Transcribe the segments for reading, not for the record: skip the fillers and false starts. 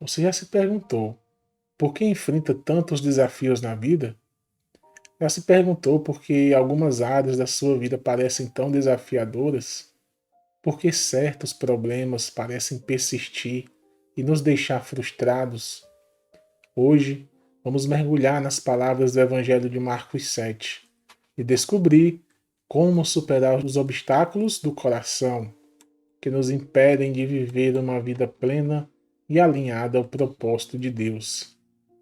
Você já se perguntou por que enfrenta tantos desafios na vida? Já se perguntou por que algumas áreas da sua vida parecem tão desafiadoras? Por que certos problemas parecem persistir e nos deixar frustrados? Hoje, vamos mergulhar nas palavras do Evangelho de Marcos 7 e descobrir como superar os obstáculos do coração que nos impedem de viver uma vida plena e alinhada ao propósito de Deus.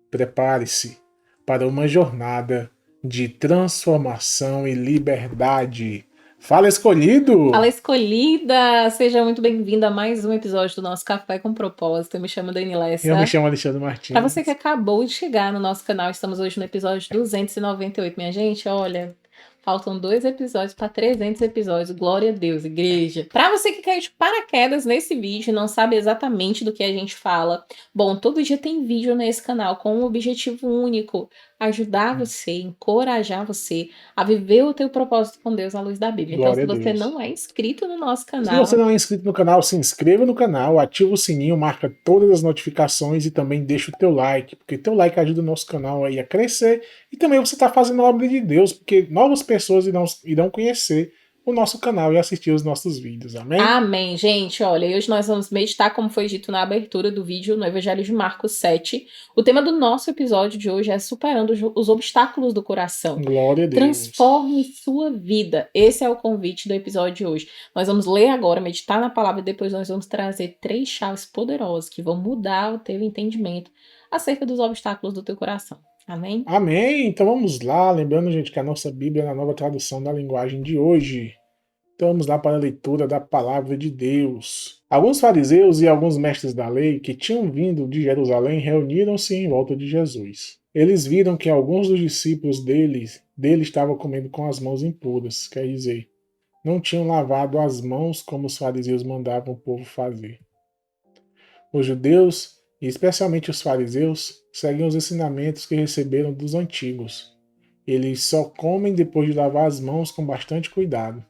Prepare-se para uma jornada de transformação e liberdade. Fala, escolhido! Fala, escolhida! Seja muito bem-vinda a mais um episódio do nosso Café com Propósito. Eu me chamo Dani Eu me Lessa. chamo Alexandre Para você que Martins. acabou de chegar no nosso canal, estamos hoje no episódio 298. Minha gente, olha, faltam 2 episódios para 300 episódios. Glória a Deus, igreja. Para você que caiu de paraquedas nesse vídeo e não sabe exatamente do que a gente fala, bom, todo dia tem vídeo nesse canal com um objetivo único: ajudar você, encorajar você a viver o teu propósito com Deus à luz da Bíblia. Então, Glória se a você Deus. não é inscrito no nosso Se você canal, não é inscrito no canal, se inscreva no canal, ativa o sininho, marca todas as notificações e também deixa o teu like, porque teu like ajuda o nosso canal aí a crescer e também você está fazendo a obra de Deus, porque novas pessoas irão conhecer o nosso canal e assistir os nossos vídeos, amém? amém, gente. Olha, e hoje nós vamos meditar, como foi dito na abertura do vídeo, no Evangelho de Marcos 7. O tema do nosso episódio de hoje é superando os obstáculos do coração. Glória a Deus. Transforme sua vida. Esse é o convite do episódio de hoje. Nós vamos ler agora, meditar na palavra e depois nós vamos trazer 3 chaves poderosas que vão mudar o teu entendimento acerca dos obstáculos do teu coração. Amém? Amém? Então vamos lá, lembrando, gente, que a nossa Bíblia é na nova tradução da linguagem de hoje. Então vamos lá para a leitura da palavra de Deus. Alguns fariseus e alguns mestres da lei que tinham vindo de Jerusalém reuniram-se em volta de Jesus. Eles viram que alguns dos discípulos dele estavam comendo com as mãos impuras, quer dizer, não tinham lavado as mãos como os fariseus mandavam o povo fazer. Os judeus, e especialmente os fariseus, seguem os ensinamentos que receberam dos antigos. Eles só comem depois de lavar as mãos com bastante cuidado.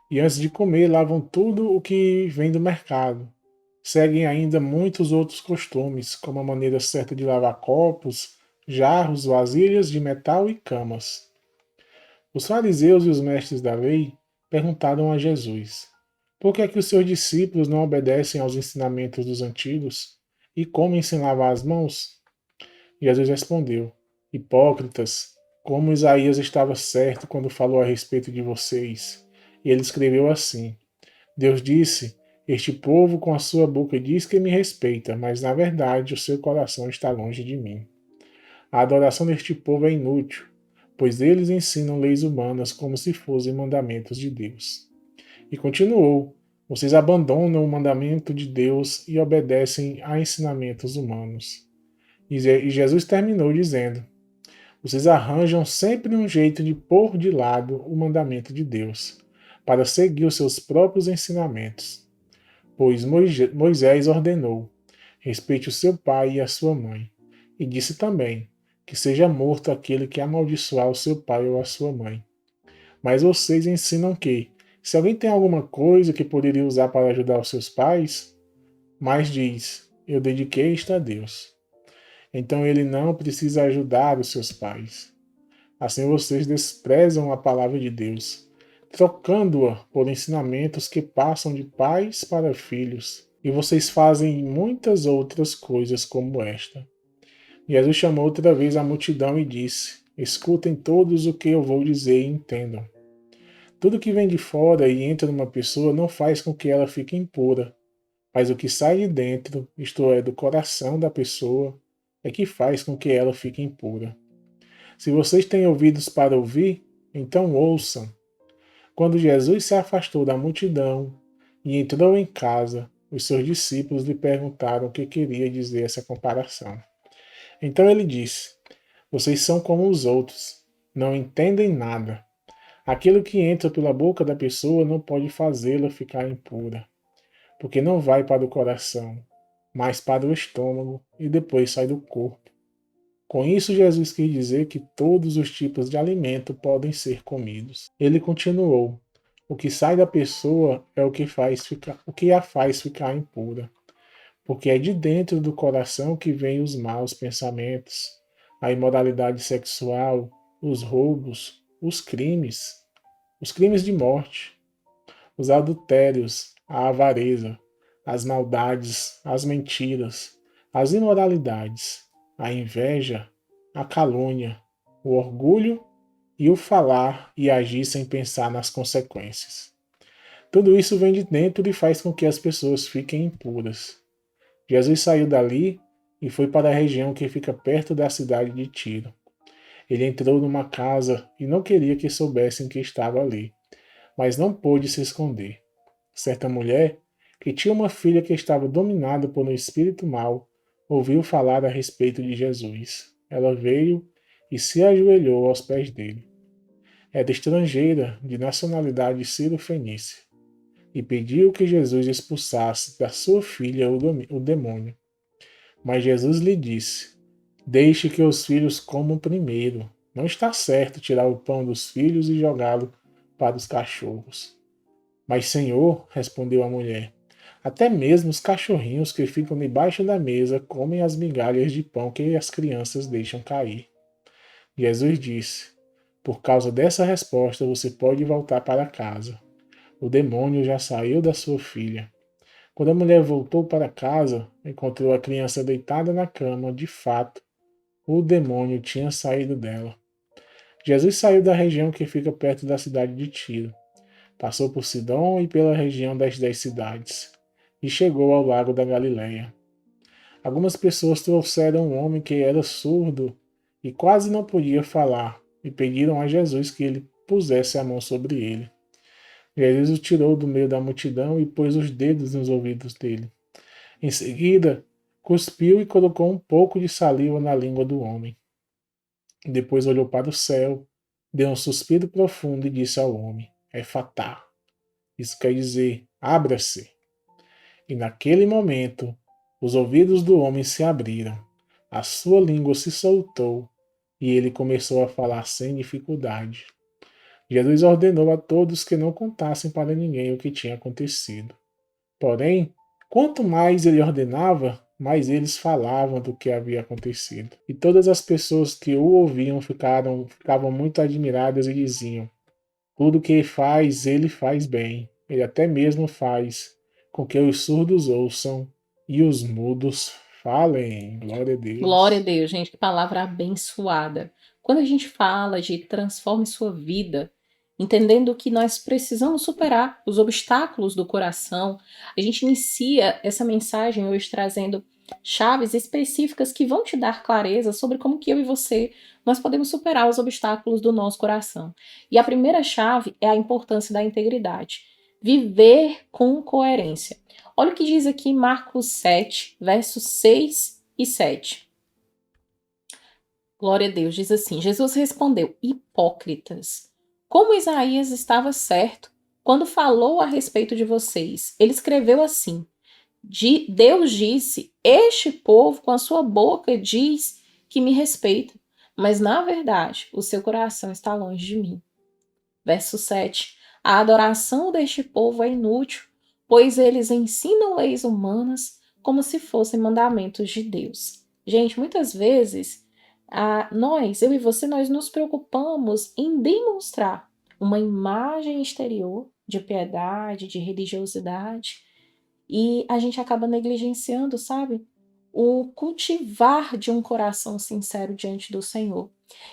E antes de comer, lavam tudo o que vem do mercado. Seguem ainda muitos outros costumes, como a maneira certa de lavar copos, jarros, vasilhas de metal e camas. Os fariseus e os mestres da lei perguntaram a Jesus: por que é que os seus discípulos não obedecem aos ensinamentos dos antigos e comem sem lavar as mãos? Jesus respondeu: hipócritas, como Isaías estava certo quando falou a respeito de vocês. E ele escreveu assim: Deus disse: este povo com a sua boca diz que me respeita, mas na verdade o seu coração está longe de mim. A adoração deste povo é inútil, pois eles ensinam leis humanas como se fossem mandamentos de Deus. E continuou: vocês abandonam o mandamento de Deus e obedecem a ensinamentos humanos. E Jesus terminou dizendo: vocês arranjam sempre um jeito de pôr de lado o mandamento de Deus, para seguir os seus próprios ensinamentos. Pois Moisés ordenou: respeite o seu pai e a sua mãe. E disse também: que seja morto aquele que amaldiçoar o seu pai ou a sua mãe. Mas vocês ensinam que, se alguém tem alguma coisa que poderia usar para ajudar os seus pais, mas diz: eu dediquei isto a Deus. Então ele não precisa ajudar os seus pais. Assim vocês desprezam a palavra de Deus, trocando-a por ensinamentos que passam de pais para filhos. E vocês fazem muitas outras coisas como esta. Jesus chamou outra vez a multidão e disse: escutem todos o que eu vou dizer e entendam. Tudo que vem de fora e entra numa pessoa não faz com que ela fique impura, mas o que sai de dentro, isto é, do coração da pessoa, é que faz com que ela fique impura. Se vocês têm ouvidos para ouvir, então ouçam. Quando Jesus se afastou da multidão e entrou em casa, os seus discípulos lhe perguntaram o que queria dizer essa comparação. Então ele disse: vocês são como os outros, não entendem nada. Aquilo que entra pela boca da pessoa não pode fazê-la ficar impura, porque não vai para o coração, mas para o estômago e depois sai do corpo. Com isso, Jesus quis dizer que todos os tipos de alimento podem ser comidos. Ele continuou: o que sai da pessoa é o que a faz ficar impura, porque é de dentro do coração que vêm os maus pensamentos, a imoralidade sexual, os roubos, os crimes de morte, os adultérios, a avareza, as maldades, as mentiras, as imoralidades, a inveja, a calúnia, o orgulho e o falar e agir sem pensar nas consequências. Tudo isso vem de dentro e faz com que as pessoas fiquem impuras. Jesus saiu dali e foi para a região que fica perto da cidade de Tiro. Ele entrou numa casa e não queria que soubessem que estava ali, mas não pôde se esconder. Certa mulher, que tinha uma filha que estava dominada por um espírito mau, ouviu falar a respeito de Jesus. Ela veio e se ajoelhou aos pés dele. Era estrangeira, de nacionalidade sírio-fenícia, e pediu que Jesus expulsasse da sua filha o demônio. Mas Jesus lhe disse: Deixe que os filhos comam primeiro. Não está certo tirar o pão dos filhos e jogá-lo para os cachorros. Mas, Senhor, respondeu a mulher, até mesmo os cachorrinhos que ficam debaixo da mesa comem as migalhas de pão que as crianças deixam cair. Jesus disse: Por causa dessa resposta você pode voltar para casa. O demônio já saiu da sua filha. Quando a mulher voltou para casa, encontrou a criança deitada na cama. De fato, o demônio tinha saído dela. Jesus saiu da região que fica perto da cidade de Tiro. Passou por Sidom e pela região das 10 cidades, e chegou ao lago da Galileia. Algumas pessoas trouxeram um homem que era surdo e quase não podia falar, e pediram a Jesus que ele pusesse a mão sobre ele. Jesus o tirou do meio da multidão e pôs os dedos nos ouvidos dele. Em seguida, cuspiu e colocou um pouco de saliva na língua do homem. Depois olhou para o céu, deu um suspiro profundo e disse ao homem: Efatá. Isso quer dizer, abra-se. E naquele momento, os ouvidos do homem se abriram, a sua língua se soltou e ele começou a falar sem dificuldade. Jesus ordenou a todos que não contassem para ninguém o que tinha acontecido. Porém, quanto mais ele ordenava, mais eles falavam do que havia acontecido. E todas as pessoas que o ouviam ficavam muito admiradas e diziam: Tudo que ele faz bem. Ele até mesmo faz com que os surdos ouçam e os mudos falem. Glória a Glória a Deus. Deus, gente, que palavra abençoada. Quando a gente fala de transforme sua vida, entendendo que nós precisamos superar os obstáculos do coração, a gente inicia essa mensagem hoje trazendo chaves específicas que vão te dar clareza sobre como que eu e você nós podemos superar os obstáculos do nosso coração. E a primeira chave é a importância da integridade. Viver com coerência. Olha o que diz aqui Marcos 7, versos 6 e 7. Glória a Deus, diz assim: Jesus respondeu: Hipócritas, como Isaías estava certo quando falou a respeito de vocês. Ele escreveu assim: Deus disse: Este povo com a sua boca diz que me respeita, mas na verdade o seu coração está longe de mim. Verso 7. A adoração deste povo é inútil, pois eles ensinam leis humanas como se fossem mandamentos de Deus. Gente, muitas vezes eu e você, nós nos preocupamos em demonstrar uma imagem exterior de piedade, de religiosidade, e a gente acaba negligenciando, sabe, o cultivar de um coração sincero diante do Senhor.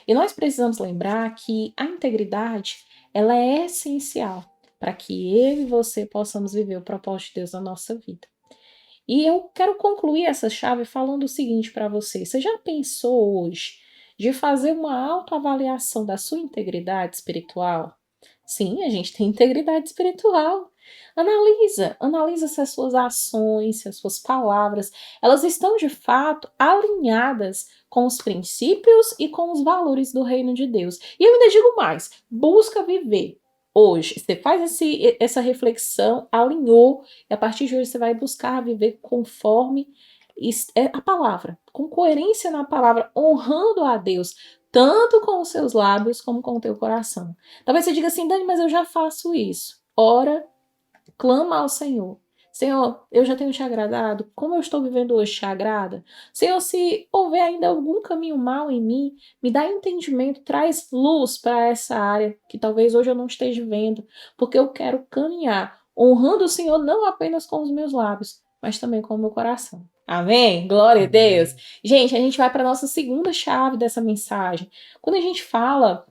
E nós precisamos lembrar que a integridade, ela é essencial para que eu e você possamos viver o propósito de Deus na nossa vida. E eu quero concluir essa chave falando o seguinte para você: você já pensou hoje de fazer uma autoavaliação da sua integridade espiritual? Sim, a gente tem integridade espiritual. Analisa se as suas ações, se as suas palavras, elas estão de fato alinhadas com os princípios e com os valores do reino de Deus. E eu ainda digo mais, busca viver hoje. Você faz essa reflexão, alinhou, e a partir de hoje você vai buscar viver conforme a palavra, com coerência na palavra, honrando a Deus, tanto com os seus lábios como com o teu coração. Talvez você diga assim: Dani, mas eu já faço isso. Ora, clama ao Senhor. Senhor, eu já tenho te agradado? Como eu estou vivendo hoje te agrada? Senhor, se houver ainda algum caminho mal em mim, me dá entendimento, traz luz para essa área que talvez hoje eu não esteja vendo, porque eu quero caminhar honrando o Senhor não apenas com os meus lábios, mas também com o meu coração. Amém? Glória a Deus. Amém. Gente, a gente vai para a nossa segunda chave dessa mensagem. Quando a gente fala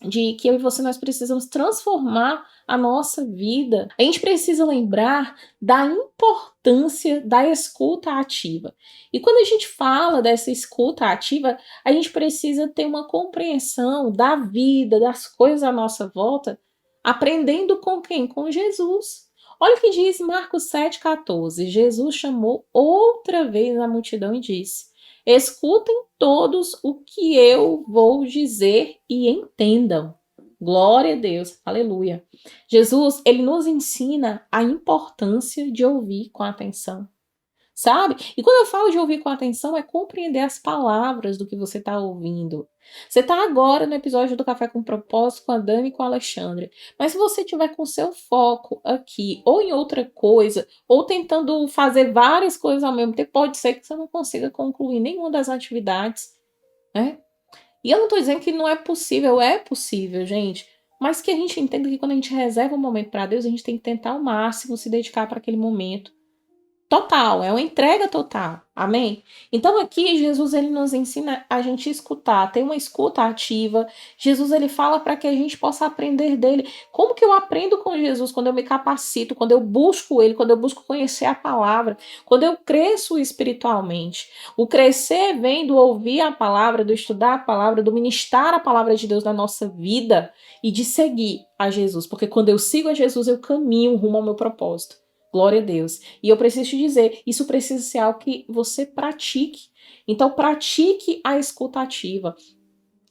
de que eu e você nós precisamos transformar a nossa vida, a gente precisa lembrar da importância da escuta ativa. E quando a gente fala dessa escuta ativa, a gente precisa ter uma compreensão da vida, das coisas à nossa volta, aprendendo com quem? Com Jesus. Olha o que diz Marcos 7,14. Jesus chamou outra vez a multidão e disse: escutem todos o que eu vou dizer e entendam. Glória a Deus, aleluia. Jesus, ele nos ensina a importância de ouvir com atenção, sabe? E quando eu falo de ouvir com atenção, é compreender as palavras do que você está ouvindo. Você está agora no episódio do Café com Propósito com a Dani e com a Alexandre. Mas se você tiver com seu foco aqui, ou em outra coisa, ou tentando fazer várias coisas ao mesmo tempo, pode ser que você não consiga concluir nenhuma das atividades, né? E eu não estou dizendo que não é possível, gente. Mas que a gente entenda que quando a gente reserva um momento para Deus, a gente tem que tentar ao máximo se dedicar para aquele momento total, é uma entrega total. Amém? Então aqui Jesus ele nos ensina a gente escutar, ter uma escuta ativa. Jesus ele fala para que a gente possa aprender dele. Como que eu aprendo com Jesus? Quando eu me capacito, quando eu busco ele, quando eu busco conhecer a palavra, quando eu cresço espiritualmente. O crescer vem do ouvir a palavra, do estudar a palavra, do ministrar a palavra de Deus na nossa vida e de seguir a Jesus, porque quando eu sigo a Jesus eu caminho rumo ao meu propósito. Glória a Deus. E eu preciso te dizer, isso precisa ser algo que você pratique. Então, pratique a escuta ativa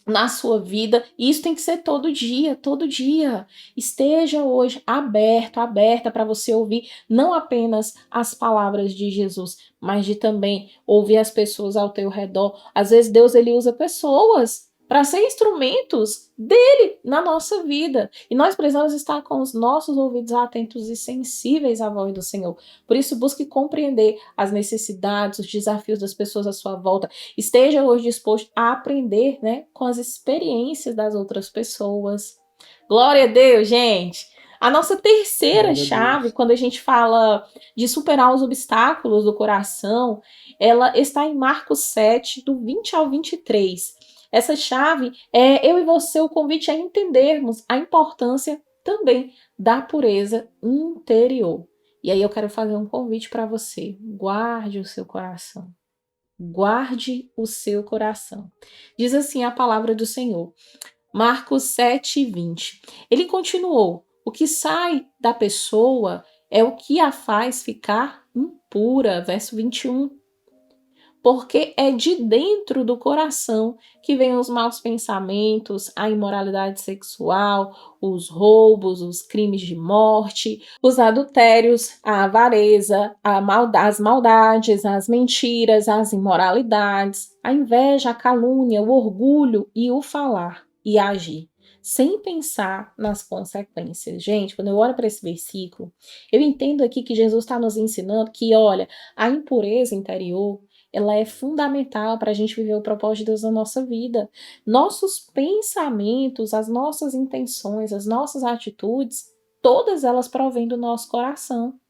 na sua vida. E isso tem que ser todo dia, todo dia. Esteja hoje aberto, aberta para você ouvir não apenas as palavras de Jesus, mas de também ouvir as pessoas ao teu redor. Às vezes Deus ele usa pessoas para ser instrumentos dele na nossa vida. E nós precisamos estar com os nossos ouvidos atentos e sensíveis à voz do Senhor. Por isso, busque compreender as necessidades, os desafios das pessoas à sua volta. Esteja hoje disposto a aprender, né, com as experiências das outras pessoas. Glória a Deus, gente! A nossa terceira Glória a chave, Deus. quando a gente fala de superar os obstáculos do coração, ela está em Marcos 7, do 20 ao 23. Essa chave é eu e você, o convite a entendermos a importância também da pureza interior. E aí eu quero fazer um convite para você. Guarde o seu coração. Guarde o seu coração. Diz assim a palavra do Senhor. Marcos 7, 20. Ele continuou: o que sai da pessoa é o que a faz ficar impura. Verso 21. Porque é de dentro do coração que vêm os maus pensamentos, a imoralidade sexual, os roubos, os crimes de morte, os adultérios, a avareza, as maldades, as mentiras, as imoralidades, a inveja, a calúnia, o orgulho e o falar e agir, sem pensar nas consequências. Gente, quando eu olho para esse versículo, eu entendo aqui que Jesus está nos ensinando que, olha, a impureza interior, ela é fundamental para a gente viver o propósito de Deus na nossa vida. Nossos pensamentos, as nossas intenções, as nossas atitudes, todas elas provêm do nosso coração.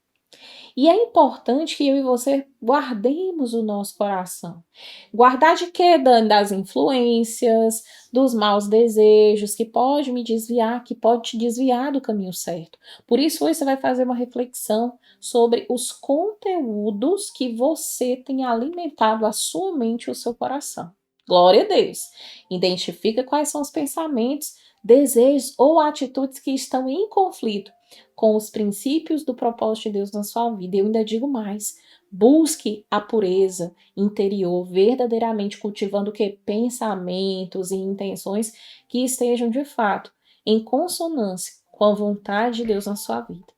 E é importante que eu e você guardemos o nosso coração. Guardar de quê, Dani? Das influências, dos maus desejos, que pode me desviar, que pode te desviar do caminho certo. Por isso, hoje você vai fazer uma reflexão sobre os conteúdos que você tem alimentado a sua mente e o seu coração. Glória a Deus. Identifica quais são os pensamentos, desejos ou atitudes que estão em conflito com os princípios do propósito de Deus na sua vida. Eu ainda digo mais, busque a pureza interior, verdadeiramente cultivando o que? Pensamentos e intenções que estejam de fato em consonância com a vontade de Deus na sua vida.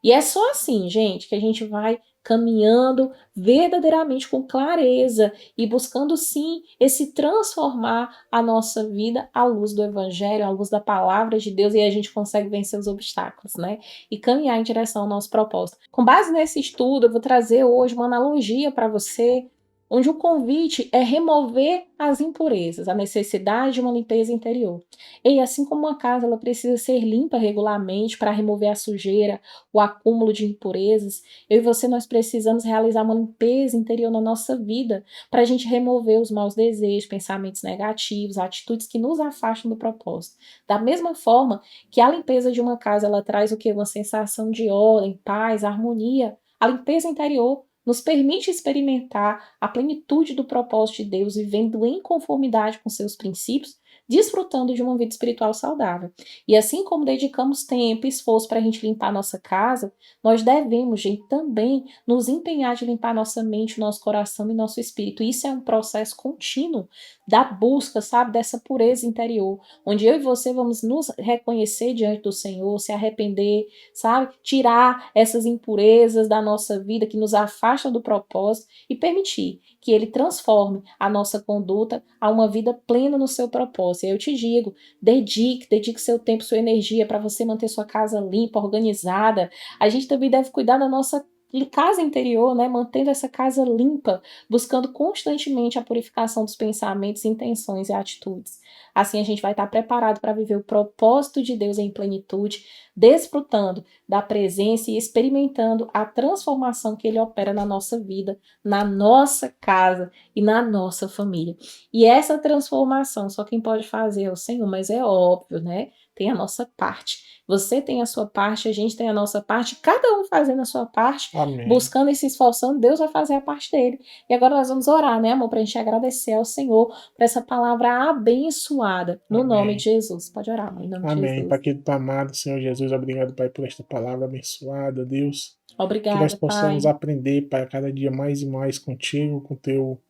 E é só assim, gente, que a gente vai caminhando verdadeiramente com clareza e buscando sim esse transformar a nossa vida à luz do Evangelho, à luz da palavra de Deus, e a gente consegue vencer os obstáculos, né? E caminhar em direção ao nosso propósito. Com base nesse estudo, eu vou trazer hoje uma analogia para você, onde o convite é remover as impurezas, a necessidade de uma limpeza interior. E assim como uma casa ela precisa ser limpa regularmente para remover a sujeira, o acúmulo de impurezas, eu e você nós precisamos realizar uma limpeza interior na nossa vida para a gente remover os maus desejos, pensamentos negativos, atitudes que nos afastam do propósito. Da mesma forma que a limpeza de uma casa ela traz o que? Uma sensação de ordem, paz, harmonia. A limpeza interior nos permite experimentar a plenitude do propósito de Deus, vivendo em conformidade com seus princípios, desfrutando de uma vida espiritual saudável. E assim como dedicamos tempo e esforço para a gente limpar a nossa casa, nós devemos, gente, também nos empenhar de limpar nossa mente, nosso coração e nosso espírito. Isso é um processo contínuo da busca, sabe, dessa pureza interior, onde eu e você vamos nos reconhecer diante do Senhor, se arrepender, sabe, tirar essas impurezas da nossa vida que nos afastam do propósito e permitir que Ele transforme a nossa conduta a uma vida plena no seu propósito. E eu te digo, dedique seu tempo, sua energia para você manter sua casa limpa, organizada. A gente também deve cuidar da nossa casa interior, né, mantendo essa casa limpa, buscando constantemente a purificação dos pensamentos, intenções e atitudes. Assim a gente vai estar preparado para viver o propósito de Deus em plenitude, desfrutando da presença e experimentando a transformação que Ele opera na nossa vida, na nossa casa e na nossa família. E essa transformação só quem pode fazer é o Senhor, mas é óbvio, né? Tem a nossa parte. Você tem a sua parte, a gente tem a nossa parte, cada um fazendo a sua parte, Amém. buscando e se esforçando, Deus vai fazer a parte dele. E agora nós vamos orar, né, amor, para a gente agradecer ao Senhor por essa palavra abençoada, no Amém. nome de Jesus. Pode orar, mãe, em nome de Amém. Jesus. Pai querido, amado Senhor Jesus, obrigado, Pai, por esta palavra abençoada, Deus. Que nós Obrigada, possamos Pai. aprender, Pai, a cada dia mais e mais contigo, com teu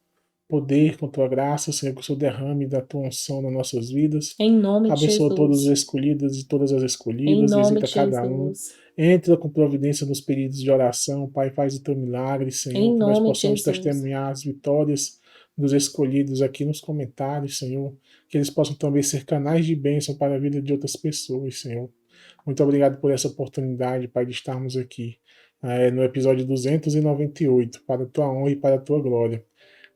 poder, com tua graça, Senhor, que o Senhor derrame da tua unção nas nossas vidas. Em nome de Abençoa todos os Jesus. escolhidos e todas as Em escolhidas, nome visita de cada um. Jesus. Entra com providência nos pedidos de oração, Pai, faz o teu milagre, Senhor, Em que nós nome de possamos Jesus. testemunhar as vitórias dos escolhidos aqui nos comentários, Senhor, que eles possam também ser canais de bênção para a vida de outras pessoas, Senhor. Muito obrigado por essa oportunidade, Pai, de estarmos aqui no episódio 298, para a tua honra e para a tua glória.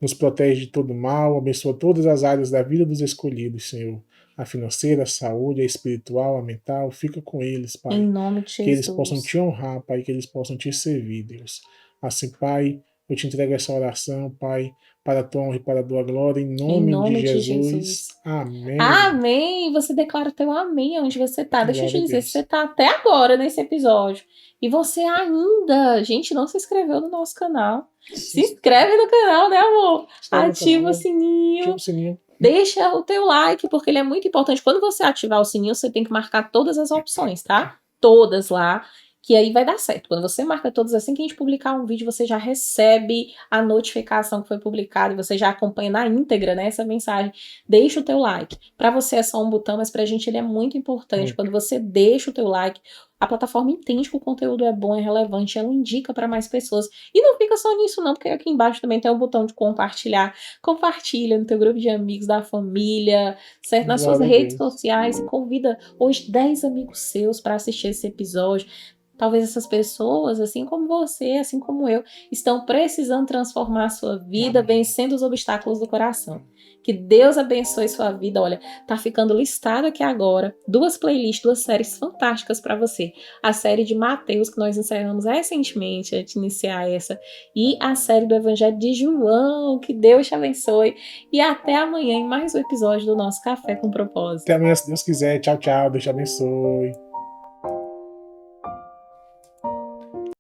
Nos protege de todo mal, abençoa todas as áreas da vida dos escolhidos, Senhor. A financeira, a saúde, a espiritual, a mental, fica com eles, Pai. Em nome de Jesus. Que eles possam te honrar, Pai, que eles possam te servir, Deus. Assim, Pai, eu te entrego essa oração, Pai, para a tua honra e para a tua glória, em nome de Jesus. Amém. Amém. Você declara o teu amém onde você está. Deixa eu te Glória a dizer, Deus. se você está até agora nesse episódio e você ainda, gente, não se inscreveu no nosso canal, se inscreve no canal, né, amor? Ativa o sininho. Ativa o sininho. Deixa o teu like, porque ele é muito importante. Quando você ativar o sininho, você tem que marcar todas as opções, tá? Todas lá, que aí vai dar certo. Quando você marca todas, assim que a gente publicar um vídeo, você já recebe a notificação que foi publicado e você já acompanha na íntegra, né, essa mensagem. Deixa o teu like. Para você é só um botão, mas pra gente ele é muito importante. Quando você deixa o teu like, a plataforma entende que o conteúdo é bom, é relevante, ela indica para mais pessoas. E não fica só nisso não, porque aqui embaixo também tem o botão de compartilhar. Compartilha no teu grupo de amigos, da família, certo? Nas suas redes sociais, e convida hoje 10 amigos seus para assistir esse episódio. Talvez essas pessoas, assim como você, assim como eu, estão precisando transformar a sua vida, vencendo os obstáculos do coração. Que Deus abençoe sua vida. Olha, tá ficando listado aqui agora 2 playlists, 2 séries fantásticas para você. A série de Mateus, que nós encerramos recentemente, antes de iniciar essa, e a série do Evangelho de João. Que Deus te abençoe. E até amanhã em mais um episódio do nosso Café com Propósito. Até amanhã, se Deus quiser. Tchau, tchau. Deus te abençoe.